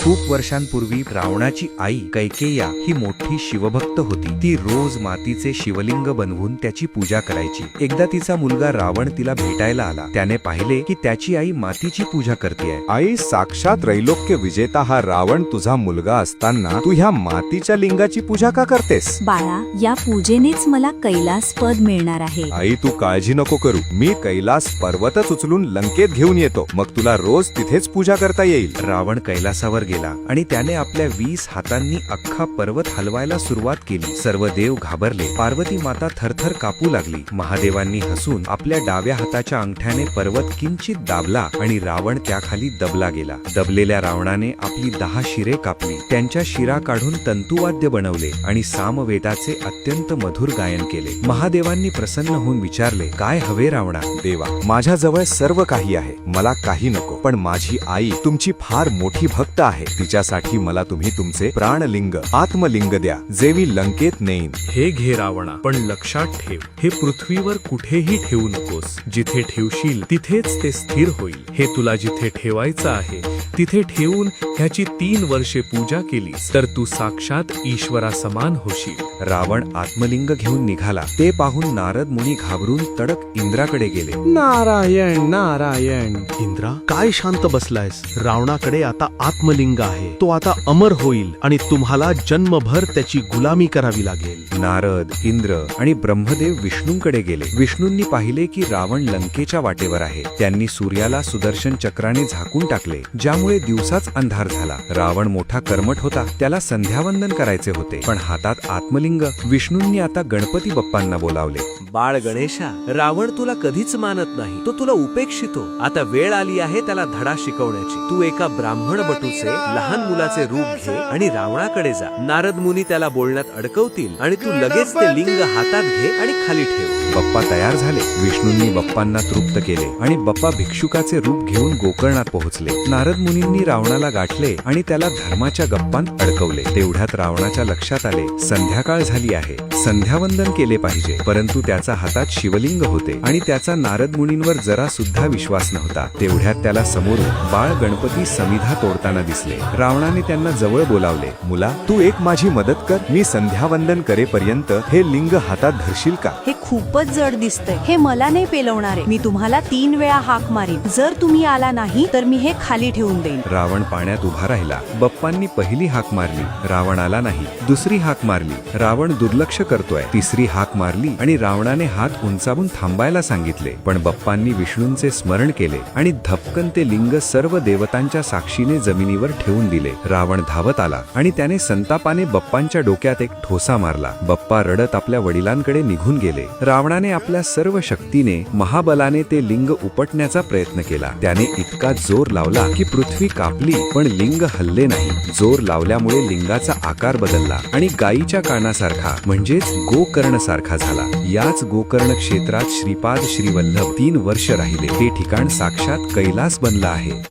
खूप वर्षांपूर्वी रावणाची आई कैकेय्या ही मोठी शिवभक्त होती। ती रोज मातीचे शिवलिंग बनवून त्याची पूजा करायची। एकदा तिचा मुलगा रावण तिला भेटायला आला। त्याने पाहिले की त्याची आई मातीची पूजा करतेय। आई, साक्षात त्रैलोक्य विजेता हा रावण तुझा मुलगा असताना तू ह्या मातीच्या लिंगाची पूजा का करतेस? बाळा, या पूजेनेच मला कैलास पद मिळणार आहे। आई, तू काळजी नको करू, मी कैलास पर्वतच उचलून लंकेत घेऊन येतो, मग तुला रोज तिथेच पूजा करता येईल। रावण कैलासावर गेला आणि त्याने आपल्या 20 हातांनी अख्खा पर्वत हलवायला सुरुवात केली। सर्व देव घाबरले। पार्वती माता थरथर कापू लागली। महादेवांनी हसून आपल्या डाव्या हाताच्या अंगठ्याने पर्वत किंचित दाबला आणि रावण त्याखाली दबला गेला। दबलेल्या रावणाने आपली 10 शिरे कापली, त्यांच्या शिरा काढून तंतुवाद्य बनवले आणि सामवेदाचे अत्यंत मधुर गायन केले। महादेवांनी प्रसन्न होऊन विचारले, काय हवे रावणा? देवा, माझ्याजवळ सर्व काही आहे, मला काही नको, पण माझी आई तुमची फार मोठी भक्त आहे, तिच्यासाठी मला तुम्ही तुमचे प्राणलिंग आत्मलिंग द्या, जे मी लंकेत नेईन। हे घे रावणा, पण लक्षात ठेव, हे पृथ्वीवर कुठेही ठेवू नकोस। जिथे ठेवशील तिथेच ते स्थिर होईल। हे तुला जिथे ठेवायचं आहे तिथे ठेवून ह्याची 3 वर्षे पूजा केलीस तर तू साक्षात ईश्वरा समान होशील। रावण आत्मलिंग घेऊन निघाला। ते पाहून नारद मुनी घाबरून तडक इंद्राकडे गेले। नारायण नारायण। इंद्रा, काय शांत बसलायस? रावणाकडे आता आत्मलिंग आहे, तो आता अमर होईल आणि तुम्हाला जन्मभर त्याची गुलामी करावी लागेल। नारद, इंद्र आणि ब्रह्मदेव विष्णूंकडे गेले। विष्णूंनी पाहिले की रावण लंकेच्या वाटेवर आहे। त्यांनी सूर्याला सुदर्शन चक्राने झाकून टाकले, ज्यामुळे दिवसाच अंधार झाला। रावण मोठा कर्मठ होता, त्याला संध्यावंदन करायचे होते, पण हातात आत्मलिंग। विष्णूंनी आता गणपती बाप्पांना बोलावले। बाळ गणेशा, रावण तुला कधीच मानत नाही, तो तुला उपेक्षितो। आता वेळ आली आहे त्याला धडा शिकवण्याची। तू एका ब्राह्मण बटूचे लहान मुलाचे रूप घे आणि रावणाकडे जा। नारद मुनी त्याला बोलण्यात अडकवतील आणि तू लगेच ते लिंग हातात घे आणि खाली ठेव। बाप्पा तयार झाले। विष्णूंनी बाप्पांना तृप्त केले आणि बाप्पा भिक्षुकाचे रूप घेऊन गोकर्णात पोहोचले। नारद मुनींनी रावणाला गाठले आणि त्याला धर्माच्या गप्पांत अडकवले। तेवढ्यात रावणाच्या लक्षात आले, संध्याकाळ झाली आहे, संध्यावंदन केले पाहिजे, परंतु त्याचा हातात शिवलिंग होते आणि त्याचा नारद मुनींवर जरा सुद्धा विश्वास नव्हता। तेवढ्यात त्याला समोरून बाळ गणपती समिधा तोडताना दिसले। रावणाने त्यांना जवळ बोलावले। मुला, तू एक माझी मदत कर, मी संध्यावंदन करेपर्यंत हे लिंग हातात धरशील का? हे खूपच जड दिसतंय, हे मला नाही पेलवणार आहे। मी तुम्हाला 3 वेळा हाक मारीन, जर तुम्ही आला नाही तर मी हे खाली ठेवून देईन। रावण पाण्यात उभा राहिला। बाप्पांनी पहिली हाक मारली, रावण आला नाही। दुसरी हाक मारली, रावण दुर्लक्ष करतोय। तिसरी हाक मारली आणि रावणाने हात उंचावून थांबायला सांगितले, पण बाप्पांनी विष्णूंचे स्मरण केले आणि धपकन ते लिंग सर्व देवतांच्या साक्षीने जमिनीवर ठेवून दिले। रावण धावत आला आणि त्याने संतापाने बाप्पांच्या डोक्यात एक ठोसा मारला। बाप्पा रडत आपल्या वडिलांकडे निघून गेले। रावणाने आपल्या सर्व शक्तीने महाबलाने ते लिंग उपटण्याचा प्रयत्न केला। त्याने इतका जोर लावला की पृथ्वी कापली, पण लिंग हलले नाही। जोर लावल्यामुळे लिंगाचा आकार बदलला आणि गायीच्या कानासारखा म्हणजेच गोकर्ण सारखा झाला। याच गोकर्ण क्षेत्रात श्रीपाद श्रीवल्लभ 3 वर्ष राहिले। हे ठिकाण साक्षात कैलास बनलं आहे।